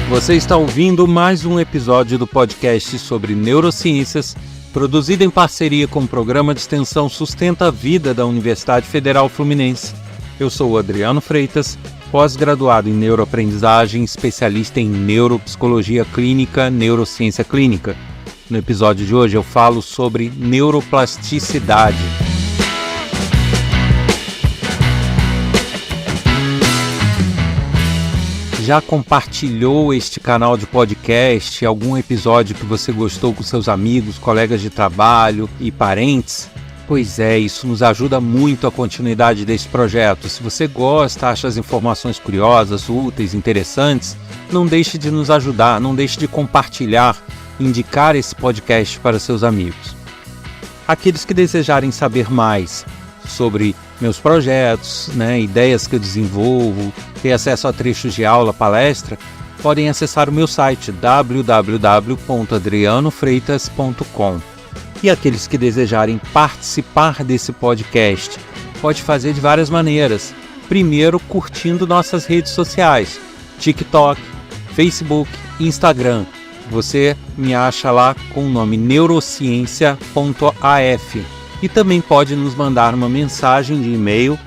Você está ouvindo mais um episódio do podcast sobre neurociências, produzido em parceria com o programa de extensão Sustenta a Vida da Universidade Federal Fluminense. Eu sou o Adriano Freitas, pós-graduado em neuroaprendizagem, especialista em neuropsicologia clínica, neurociência clínica. No episódio de hoje eu falo sobre neuroplasticidade. Já compartilhou este canal de podcast, algum episódio que você gostou com seus amigos, colegas de trabalho e parentes? Pois é, isso nos ajuda muito a continuidade desse projeto. Se você gosta, acha as informações curiosas, úteis, interessantes, não deixe de nos ajudar, não deixe de compartilhar, indicar esse podcast para seus amigos. Aqueles que desejarem saber mais sobre meus projetos, ideias que eu desenvolvo, ter acesso a trechos de aula, palestra, podem acessar o meu site www.adrianofreitas.com. E aqueles que desejarem participar desse podcast, pode fazer de várias maneiras. Primeiro, curtindo nossas redes sociais, TikTok, Facebook, Instagram. Você me acha lá com o nome neurociência.af. E também pode nos mandar uma mensagem de e-mail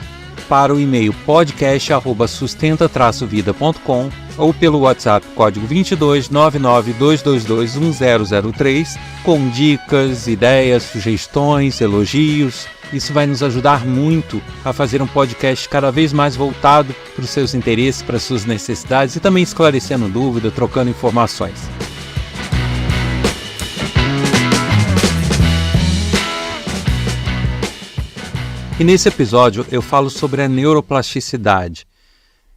para o e-mail podcast@sustenta-vida.com ou pelo WhatsApp código 22 992221003 com dicas, ideias, sugestões, elogios. Isso vai nos ajudar muito a fazer um podcast cada vez mais voltado para os seus interesses, para as suas necessidades e também esclarecendo dúvidas, trocando informações. E nesse episódio eu falo sobre a neuroplasticidade.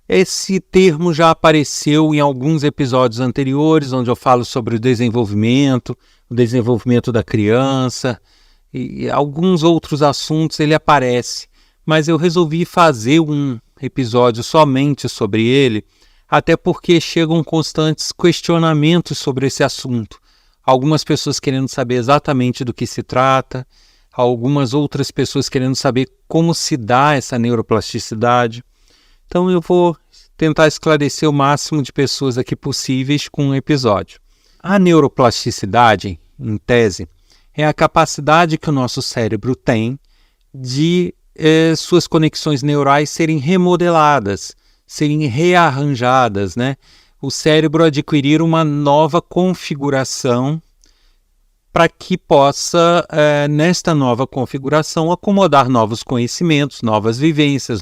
Esse termo já apareceu em alguns episódios anteriores, onde eu falo sobre o desenvolvimento da criança e alguns outros assuntos ele aparece. Mas eu resolvi fazer um episódio somente sobre ele, até porque chegam constantes questionamentos sobre esse assunto. Algumas pessoas querendo saber exatamente do que se trata, algumas outras pessoas querendo saber como se dá essa neuroplasticidade. Então eu vou tentar esclarecer o máximo de pessoas aqui possíveis com um episódio. A neuroplasticidade, em tese, é a capacidade que o nosso cérebro tem de suas conexões neurais serem remodeladas, serem rearranjadas, O cérebro adquirir uma nova configuração para que possa, nesta nova configuração, acomodar novos conhecimentos, novas vivências,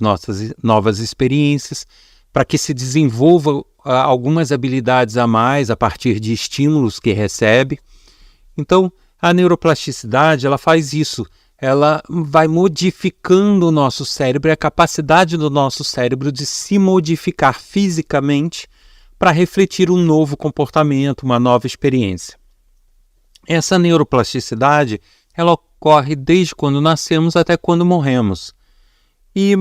novas experiências, para que se desenvolva algumas habilidades a mais a partir de estímulos que recebe. Então, a neuroplasticidade ela faz isso, ela vai modificando o nosso cérebro e a capacidade do nosso cérebro de se modificar fisicamente para refletir um novo comportamento, uma nova experiência. Essa neuroplasticidade, ela ocorre desde quando nascemos até quando morremos. E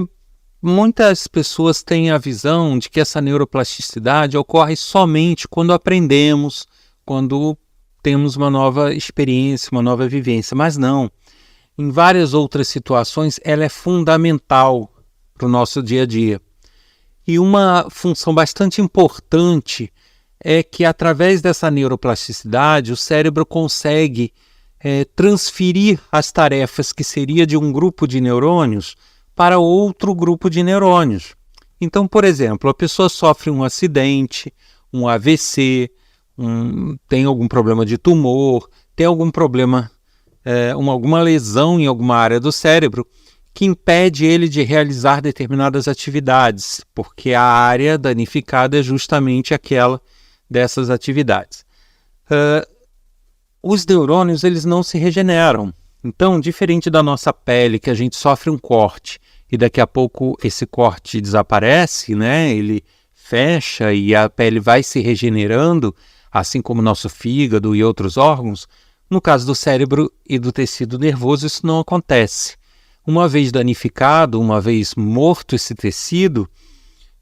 muitas pessoas têm a visão de que essa neuroplasticidade ocorre somente quando aprendemos, quando temos uma nova experiência, uma nova vivência. Mas não. Em várias outras situações, ela é fundamental para o nosso dia a dia. E uma função bastante importante é que através dessa neuroplasticidade o cérebro consegue transferir as tarefas que seria de um grupo de neurônios para outro grupo de neurônios. Então, por exemplo, a pessoa sofre um acidente, um AVC, tem algum problema de tumor, tem algum problema, alguma lesão em alguma área do cérebro que impede ele de realizar determinadas atividades, porque a área danificada é justamente aquela dessas atividades. Os neurônios eles não se regeneram. Então, diferente da nossa pele, que a gente sofre um corte e daqui a pouco esse corte desaparece, ele fecha e a pele vai se regenerando, assim como o nosso fígado e outros órgãos, no caso do cérebro e do tecido nervoso isso não acontece. Uma vez danificado, uma vez morto esse tecido,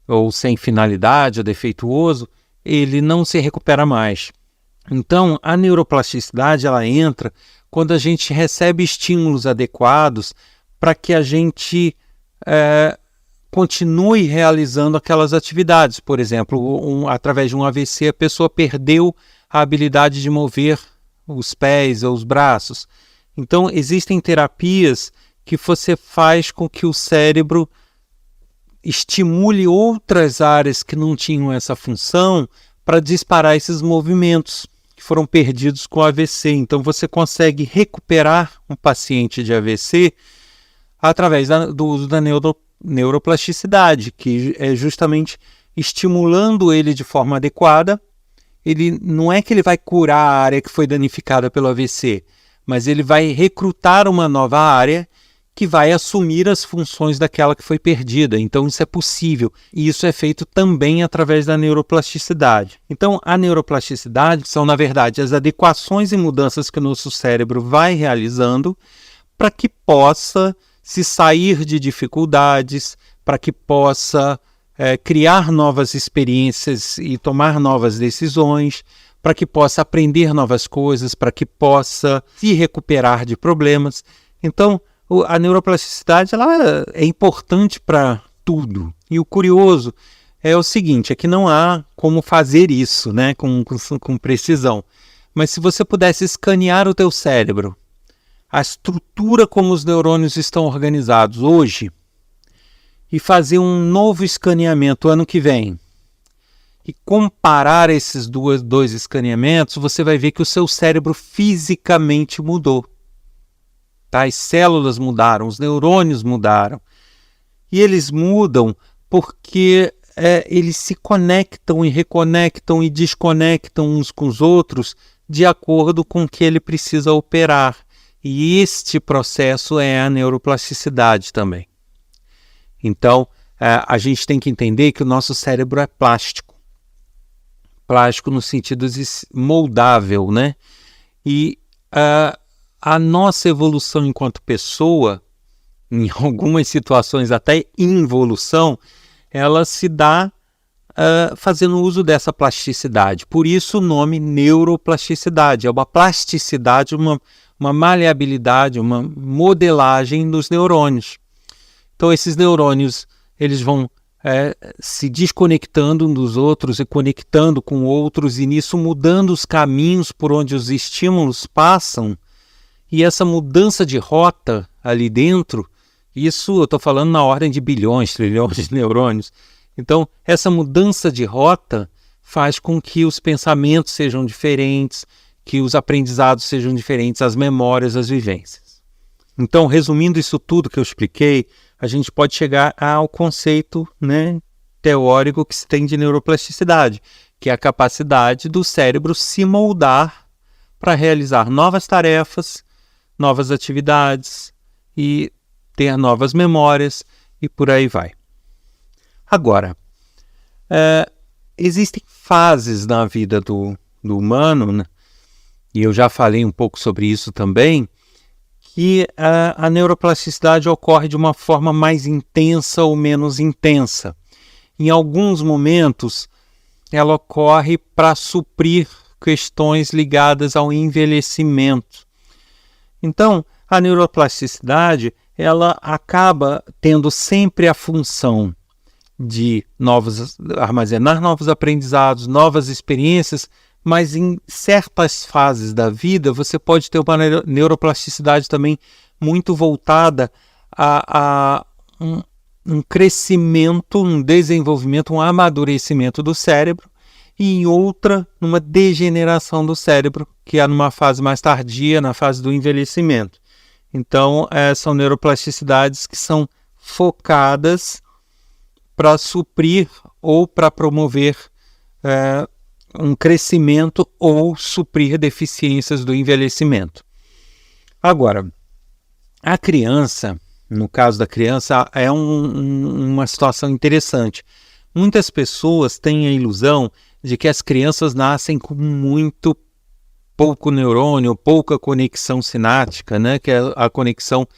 ou sem finalidade ou defeituoso, ele não se recupera mais. Então, a neuroplasticidade ela entra quando a gente recebe estímulos adequados para que a gente continue realizando aquelas atividades. Por exemplo, através de um AVC, a pessoa perdeu a habilidade de mover os pés ou os braços. Então, existem terapias que você faz com que o cérebro estimule outras áreas que não tinham essa função para disparar esses movimentos que foram perdidos com AVC. Então, você consegue recuperar um paciente de AVC através do uso da neuroplasticidade, que é justamente estimulando ele de forma adequada. Ele não é que ele vai curar a área que foi danificada pelo AVC, mas ele vai recrutar uma nova área que vai assumir as funções daquela que foi perdida. Então isso é possível, e isso é feito também através da neuroplasticidade. Então a neuroplasticidade são, na verdade, as adequações e mudanças que o nosso cérebro vai realizando para que possa se sair de dificuldades, para que possa criar novas experiências e tomar novas decisões, para que possa aprender novas coisas, para que possa se recuperar de problemas. Então, a neuroplasticidade ela é importante para tudo. E o curioso é o seguinte, é que não há como fazer isso, né, com precisão. Mas se você pudesse escanear o teu cérebro, a estrutura como os neurônios estão organizados hoje, e fazer um novo escaneamento ano que vem, e comparar esses dois escaneamentos, você vai ver que o seu cérebro fisicamente mudou. Tá? As células mudaram, os neurônios mudaram. E eles mudam porque eles se conectam e reconectam e desconectam uns com os outros de acordo com o que ele precisa operar. E este processo é a neuroplasticidade também. Então, a gente tem que entender que o nosso cérebro é plástico. Plástico no sentido de moldável, né? E a nossa evolução enquanto pessoa, em algumas situações até involução, ela se dá fazendo uso dessa plasticidade. Por isso o nome neuroplasticidade. É uma plasticidade, uma maleabilidade, uma modelagem dos neurônios. Então esses neurônios eles vão se desconectando uns dos outros e conectando com outros, e nisso mudando os caminhos por onde os estímulos passam. E essa mudança de rota ali dentro, isso eu estou falando na ordem de bilhões, trilhões de neurônios. Então essa mudança de rota faz com que os pensamentos sejam diferentes, que os aprendizados sejam diferentes, as memórias, as vivências. Então, resumindo isso tudo que eu expliquei, a gente pode chegar ao conceito, né, teórico que se tem de neuroplasticidade, que é a capacidade do cérebro se moldar para realizar novas tarefas, novas atividades e ter novas memórias e por aí vai. Agora, existem fases na vida do humano, né, e eu já falei um pouco sobre isso também, que a neuroplasticidade ocorre de uma forma mais intensa ou menos intensa. Em alguns momentos, ela ocorre para suprir questões ligadas ao envelhecimento. Então, a neuroplasticidade ela acaba tendo sempre a função de armazenar novos aprendizados, novas experiências, mas em certas fases da vida você pode ter uma neuroplasticidade também muito voltada a um crescimento, um desenvolvimento, um amadurecimento do cérebro, e em outra, numa degeneração do cérebro, que é numa fase mais tardia, na fase do envelhecimento. Então, são neuroplasticidades que são focadas para suprir ou para promover um crescimento ou suprir deficiências do envelhecimento. Agora, a criança, no caso da criança, é uma situação interessante. Muitas pessoas têm a ilusão de que as crianças nascem com muito pouco neurônio, pouca conexão sináptica, né? Que é a conexão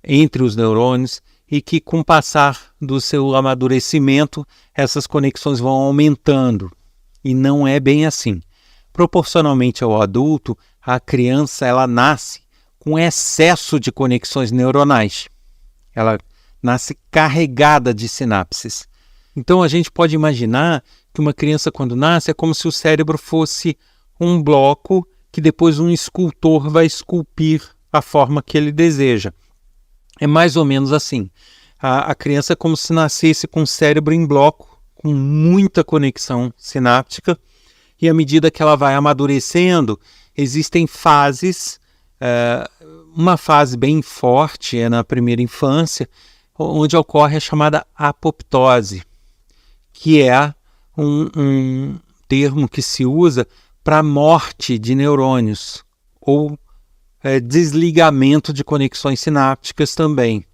entre os neurônios, e que com o passar do seu amadurecimento, essas conexões vão aumentando. E não é bem assim. Proporcionalmente ao adulto, a criança ela nasce com excesso de conexões neuronais. Ela nasce carregada de sinapses. Então a gente pode imaginar que uma criança quando nasce é como se o cérebro fosse um bloco que depois um escultor vai esculpir a forma que ele deseja. É mais ou menos assim. A criança é como se nascesse com o cérebro em bloco, com muita conexão sináptica, e à medida que ela vai amadurecendo, existem fases. Uma fase bem forte é na primeira infância, onde ocorre a chamada apoptose, que é um termo que se usa para morte de neurônios, ou desligamento de conexões sinápticas também.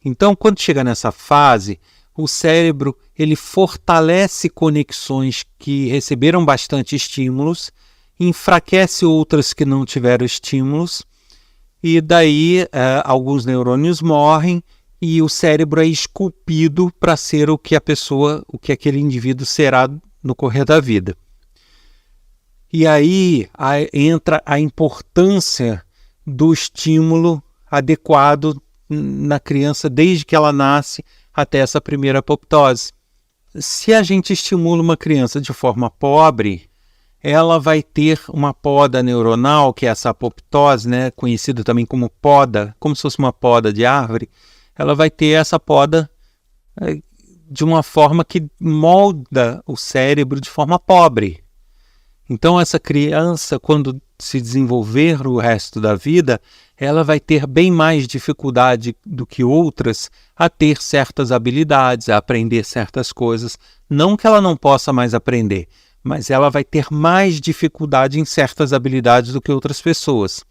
Então, quando chega nessa fase, o cérebro ele fortalece conexões que receberam bastante estímulos, enfraquece outras que não tiveram estímulos, e daí alguns neurônios morrem e o cérebro é esculpido para ser o que aquele indivíduo será no correr da vida. E aí entra a importância do estímulo adequado na criança desde que ela nasce até essa primeira apoptose. Se a gente estimula uma criança de forma pobre, ela vai ter uma poda neuronal, que é essa apoptose, né, conhecida também como poda, como se fosse uma poda de árvore. Ela vai ter essa poda de uma forma que molda o cérebro de forma pobre. Então essa criança, quando se desenvolver o resto da vida, ela vai ter bem mais dificuldade do que outras a ter certas habilidades, a aprender certas coisas. Não que ela não possa mais aprender, mas ela vai ter mais dificuldade em certas habilidades do que outras pessoas.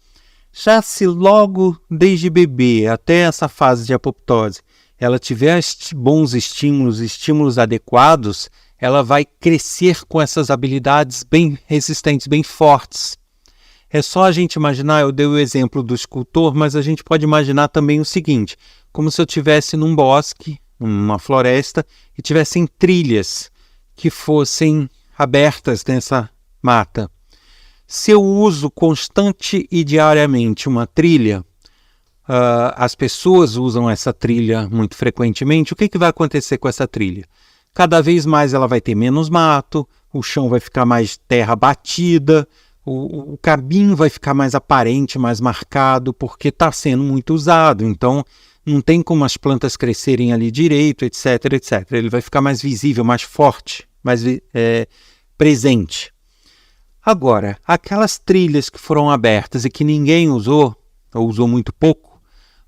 Já se logo desde bebê até essa fase de apoptose ela tiver bons estímulos adequados, ela vai crescer com essas habilidades bem resistentes, bem fortes. É só a gente imaginar, eu dei o exemplo do escultor, mas a gente pode imaginar também o seguinte, como se eu estivesse num bosque, numa floresta, e tivessem trilhas que fossem abertas nessa mata. Se eu uso constante e diariamente uma trilha, as pessoas usam essa trilha muito frequentemente, o que vai acontecer com essa trilha? Cada vez mais ela vai ter menos mato, o chão vai ficar mais terra batida, o caminho vai ficar mais aparente, mais marcado, porque está sendo muito usado. Então, não tem como as plantas crescerem ali direito, etc, etc. Ele vai ficar mais visível, mais forte, mais presente. Agora, aquelas trilhas que foram abertas e que ninguém usou, ou usou muito pouco,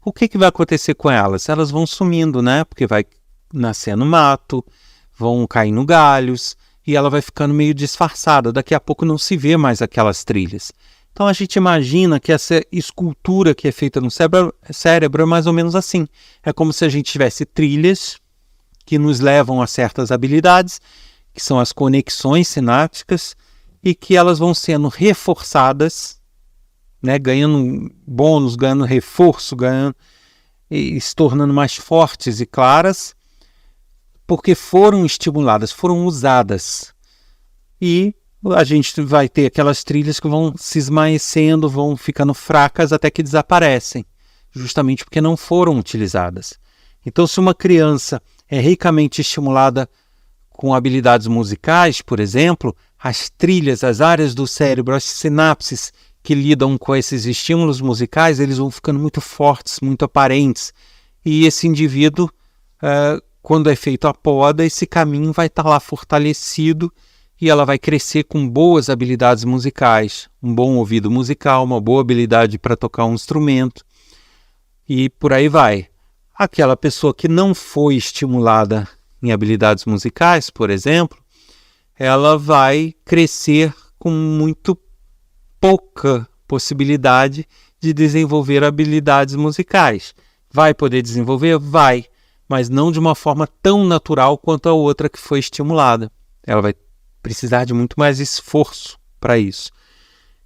o que vai acontecer com elas? Elas vão sumindo, né? Porque vai nascendo mato, vão caindo galhos, e ela vai ficando meio disfarçada. Daqui a pouco não se vê mais aquelas trilhas. Então a gente imagina que essa escultura que é feita no cérebro é mais ou menos assim. É como se a gente tivesse trilhas que nos levam a certas habilidades, que são as conexões sinápticas, e que elas vão sendo reforçadas, né, ganhando bônus, ganhando reforço, e se tornando mais fortes e claras, porque foram estimuladas, foram usadas. E a gente vai ter aquelas trilhas que vão se esmaecendo, vão ficando fracas até que desaparecem, justamente porque não foram utilizadas. Então, se uma criança é ricamente estimulada com habilidades musicais, por exemplo, as trilhas, as áreas do cérebro, as sinapses que lidam com esses estímulos musicais, eles vão ficando muito fortes, muito aparentes. E esse indivíduo, quando é feito a poda, esse caminho vai estar lá fortalecido e ela vai crescer com boas habilidades musicais, um bom ouvido musical, uma boa habilidade para tocar um instrumento e por aí vai. Aquela pessoa que não foi estimulada em habilidades musicais, por exemplo, ela vai crescer com muito pouca possibilidade de desenvolver habilidades musicais. Vai poder desenvolver? Vai, mas não de uma forma tão natural quanto a outra que foi estimulada. Ela vai precisar de muito mais esforço para isso.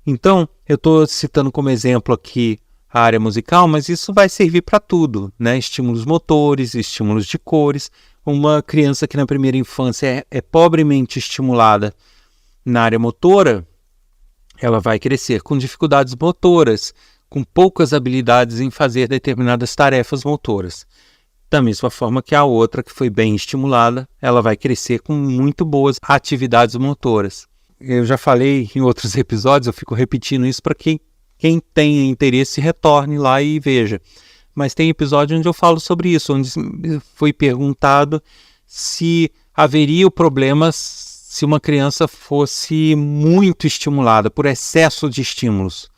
Então, eu estou citando como exemplo aqui a área musical, mas isso vai servir para tudo, né? Estímulos motores, estímulos de cores. Uma criança que na primeira infância é pobremente estimulada na área motora, ela vai crescer com dificuldades motoras, com poucas habilidades em fazer determinadas tarefas motoras. Da mesma forma que a outra, que foi bem estimulada, ela vai crescer com muito boas atividades motoras. Eu já falei em outros episódios, eu fico repetindo isso para quem tenha interesse retorne lá e veja. Mas tem episódio onde eu falo sobre isso, onde foi perguntado se haveria o problema se uma criança fosse muito estimulada por excesso de estímulos.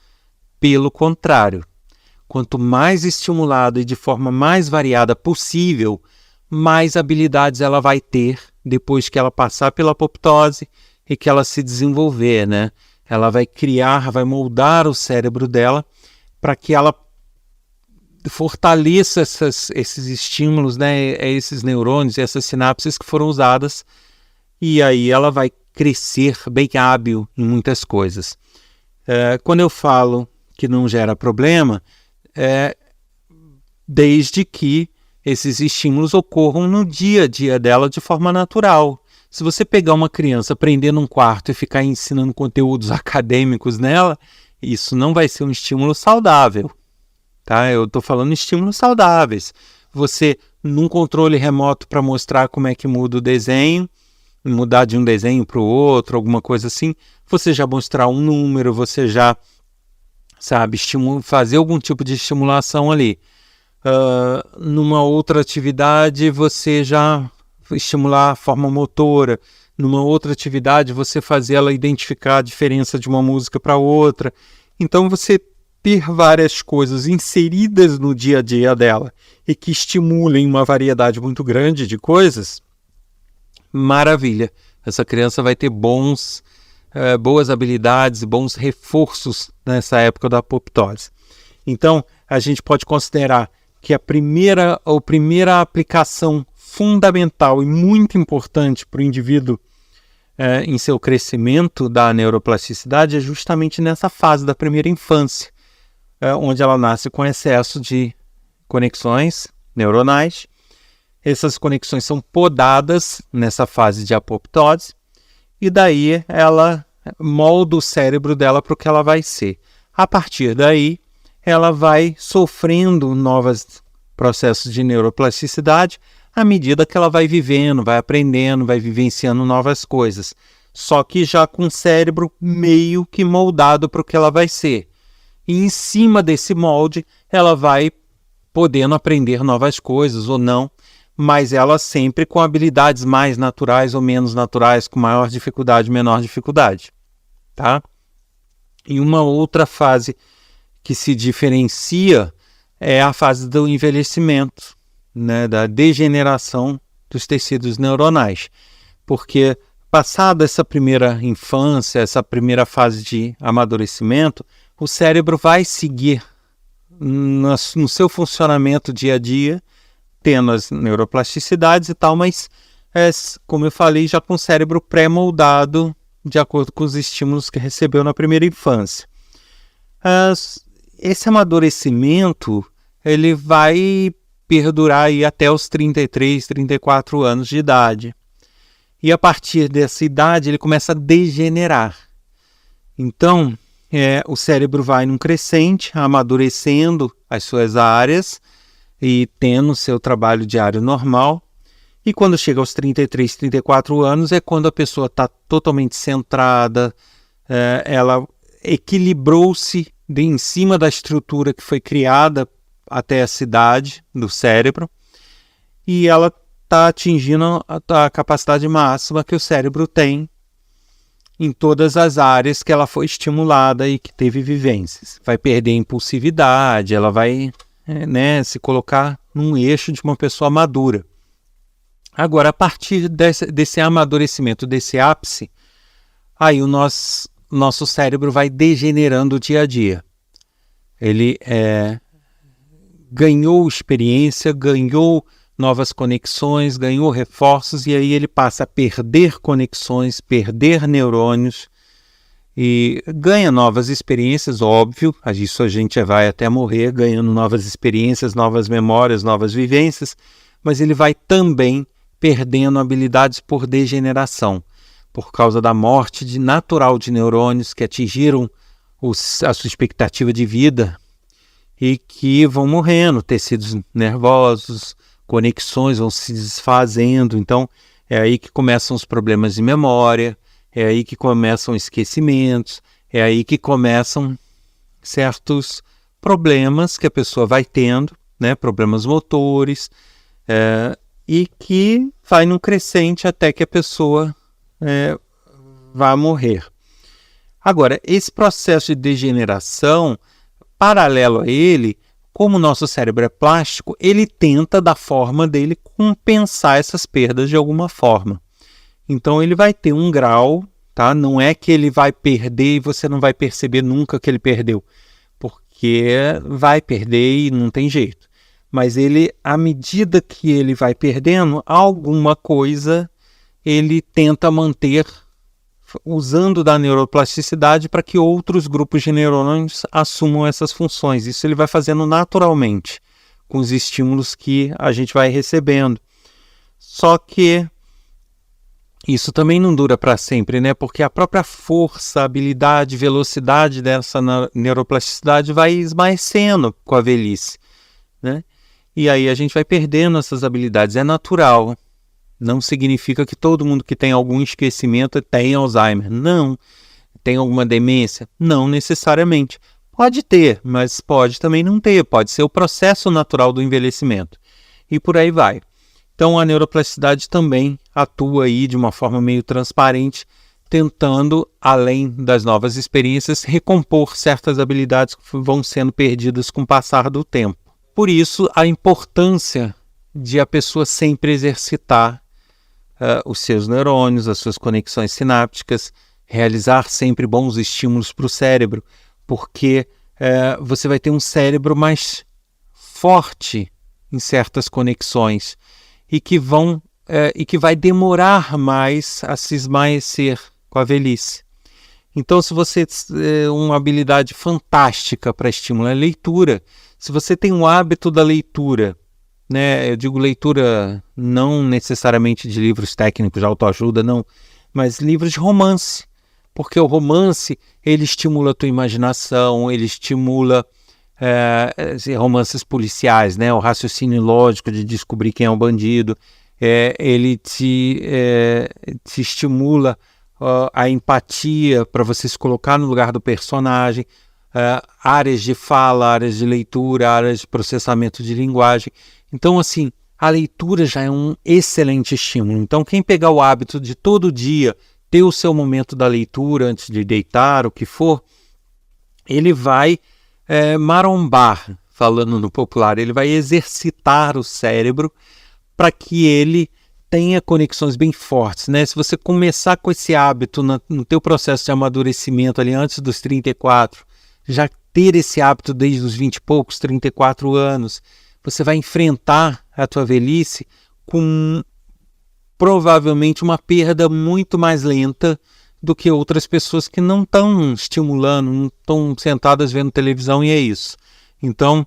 Pelo contrário. Quanto mais estimulada e de forma mais variada possível, mais habilidades ela vai ter depois que ela passar pela apoptose e que ela se desenvolver, né? Ela vai vai moldar o cérebro dela para que ela fortaleça esses estímulos, né? Esses neurônios, essas sinapses que foram usadas, e aí ela vai crescer bem hábil em muitas coisas. Quando eu falo que não gera problema, desde que esses estímulos ocorram no dia a dia dela de forma natural. Se você pegar uma criança, prender num quarto e ficar ensinando conteúdos acadêmicos nela, isso não vai ser um estímulo saudável. Tá? Eu estou falando estímulos saudáveis. Você, num controle remoto para mostrar como é que muda o desenho, mudar de um desenho para o outro, alguma coisa assim, você já mostrar um número, você já fazer algum tipo de estimulação ali. Numa outra atividade, você já estimular a forma motora. Numa outra atividade, você fazer ela identificar a diferença de uma música para outra. Então, você ter várias coisas inseridas no dia a dia dela e que estimulem uma variedade muito grande de coisas, maravilha. Essa criança vai ter boas habilidades, bons reforços nessa época da apoptose. Então, a gente pode considerar que a primeira aplicação fundamental e muito importante para o indivíduo em seu crescimento da neuroplasticidade é justamente nessa fase da primeira infância, onde ela nasce com excesso de conexões neuronais. Essas conexões são podadas nessa fase de apoptose, e daí ela molda o cérebro dela para o que ela vai ser. A partir daí, ela vai sofrendo novos processos de neuroplasticidade à medida que ela vai vivendo, vai aprendendo, vai vivenciando novas coisas. Só que já com o cérebro meio que moldado para o que ela vai ser. E em cima desse molde, ela vai podendo aprender novas coisas ou não, mas ela sempre com habilidades mais naturais ou menos naturais, com maior dificuldade, menor dificuldade. Tá? E uma outra fase que se diferencia é a fase do envelhecimento, né, da degeneração dos tecidos neuronais. Porque passada essa primeira infância, essa primeira fase de amadurecimento, o cérebro vai seguir no seu funcionamento dia a dia, tendo as neuroplasticidades e tal, mas, como eu falei, já com o cérebro pré-moldado de acordo com os estímulos que recebeu na primeira infância. Esse amadurecimento ele vai perdurar aí até os 33, 34 anos de idade. E a partir dessa idade ele começa a degenerar. Então, o cérebro vai num crescente, amadurecendo as suas áreas e tendo seu trabalho diário normal. E quando chega aos 33, 34 anos é quando a pessoa está totalmente centrada, ela equilibrou-se em cima da estrutura que foi criada até essa idade do cérebro, e ela está atingindo a capacidade máxima que o cérebro tem em todas as áreas que ela foi estimulada e que teve vivências. Vai perder a impulsividade, ela vai se colocar num eixo de uma pessoa madura. Agora, a partir desse amadurecimento, desse ápice, aí o nosso cérebro vai degenerando dia a dia. Ele ganhou experiência, ganhou novas conexões, ganhou reforços, e aí ele passa a perder conexões, perder neurônios, e ganha novas experiências, óbvio, isso a gente vai até morrer ganhando novas experiências, novas memórias, novas vivências, mas ele vai também perdendo habilidades por degeneração, por causa da morte natural de neurônios que atingiram a sua expectativa de vida e que vão morrendo, tecidos nervosos, conexões vão se desfazendo. Então, é aí que começam os problemas de memória, é aí que começam esquecimentos, é aí que começam certos problemas que a pessoa vai tendo, né? Problemas motores, e que vai num crescente até que a pessoa vá morrer. Agora, esse processo de degeneração, paralelo a ele, como o nosso cérebro é plástico, ele tenta, da forma dele, compensar essas perdas de alguma forma. Então, ele vai ter um grau, tá? Não é que ele vai perder e você não vai perceber nunca que ele perdeu, porque vai perder e não tem jeito. Mas ele, à medida que ele vai perdendo, alguma coisa ele tenta manter usando da neuroplasticidade para que outros grupos de neurônios assumam essas funções. Isso ele vai fazendo naturalmente, com os estímulos que a gente vai recebendo. Só que isso também não dura para sempre, né? Porque a própria força, habilidade, velocidade dessa neuroplasticidade vai esmaecendo com a velhice, né? E aí a gente vai perdendo essas habilidades. É natural. Não significa que todo mundo que tem algum esquecimento tem Alzheimer. Não. Tem alguma demência? Não necessariamente. Pode ter, mas pode também não ter. Pode ser o processo natural do envelhecimento. E por aí vai. Então a neuroplasticidade também atua aí de uma forma meio transparente, tentando, além das novas experiências, recompor certas habilidades que vão sendo perdidas com o passar do tempo. Por isso, a importância de a pessoa sempre exercitar os seus neurônios, as suas conexões sinápticas, realizar sempre bons estímulos para o cérebro, porque você vai ter um cérebro mais forte em certas conexões e que vai demorar mais a se esmaecer com a velhice. Então, se você tem uma habilidade fantástica para estimular a leitura, se você tem um hábito da leitura, né? Eu digo leitura não necessariamente de livros técnicos de autoajuda, não, mas livros de romance, porque o romance ele estimula a tua imaginação, ele estimula romances policiais, né? O raciocínio lógico de descobrir quem é o bandido, ele te estimula a empatia para você se colocar no lugar do personagem, áreas de fala, áreas de leitura, áreas de processamento de linguagem. Então, assim, a leitura já é um excelente estímulo. Então, quem pegar o hábito de todo dia ter o seu momento da leitura antes de deitar, o que for, ele vai marombar, falando no popular, ele vai exercitar o cérebro para que ele tenha conexões bem fortes, né? Se você começar com esse hábito no teu processo de amadurecimento ali antes dos 34, já ter esse hábito desde os 20 e poucos, 34 anos, você vai enfrentar a tua velhice com provavelmente uma perda muito mais lenta do que outras pessoas que não estão estimulando, não estão sentadas vendo televisão e é isso. Então,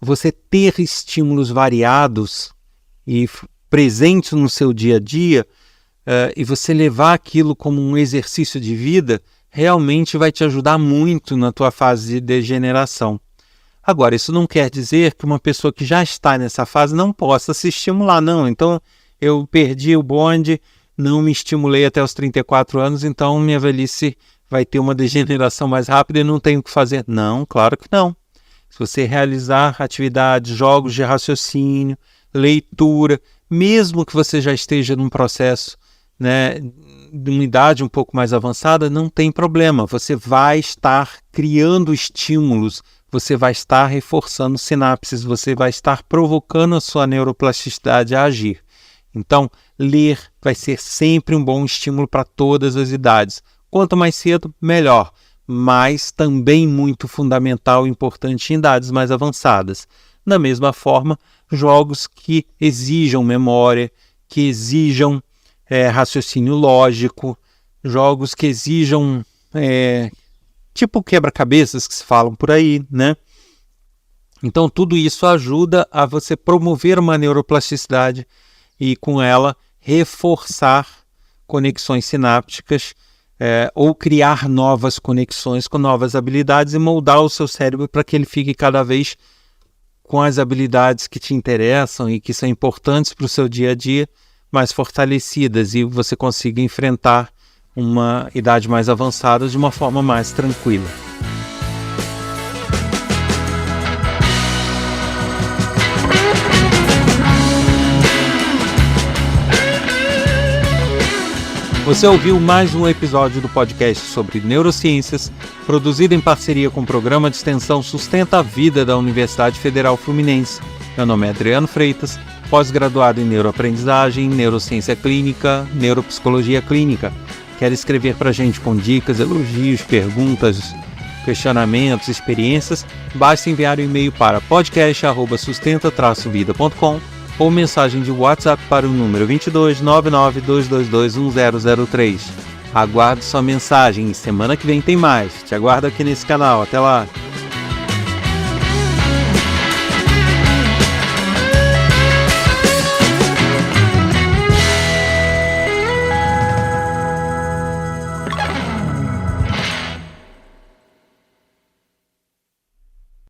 você ter estímulos variados e presentes no seu dia a dia e você levar aquilo como um exercício de vida, realmente vai te ajudar muito na tua fase de degeneração. Agora, isso não quer dizer que uma pessoa que já está nessa fase não possa se estimular, não. Então, eu perdi o bonde, não me estimulei até os 34 anos, então minha velhice vai ter uma degeneração mais rápida e não tenho o que fazer. Não, claro que não. Se você realizar atividades, jogos de raciocínio, leitura, mesmo que você já esteja num processo, né, de uma idade um pouco mais avançada, não tem problema. Você vai estar criando estímulos, você vai estar reforçando sinapses, você vai estar provocando a sua neuroplasticidade a agir. Então, ler vai ser sempre um bom estímulo para todas as idades. Quanto mais cedo, melhor, mas também muito fundamental e importante em idades mais avançadas. Da mesma forma, jogos que exijam memória, que exijam raciocínio lógico, jogos que exijam tipo quebra-cabeças que se falam por aí, né? Então tudo isso ajuda a você promover uma neuroplasticidade e com ela reforçar conexões sinápticas ou criar novas conexões com novas habilidades e moldar o seu cérebro para que ele fique cada vez com as habilidades que te interessam e que são importantes para o seu dia a dia, mais fortalecidas, e você consiga enfrentar uma idade mais avançada de uma forma mais tranquila. Você ouviu mais um episódio do podcast sobre neurociências, produzido em parceria com o programa de extensão Sustenta a Vida da Universidade Federal Fluminense. Meu nome é Adriano Freitas, pós-graduado em neuroaprendizagem, neurociência clínica, neuropsicologia clínica. Quer escrever para a gente com dicas, elogios, perguntas, questionamentos, experiências? Basta enviar um e-mail para podcast@sustenta-vida.com ou mensagem de WhatsApp para o número 22 99 222 1003. Aguardo sua mensagem e semana que vem tem mais. Te aguardo aqui nesse canal. Até lá!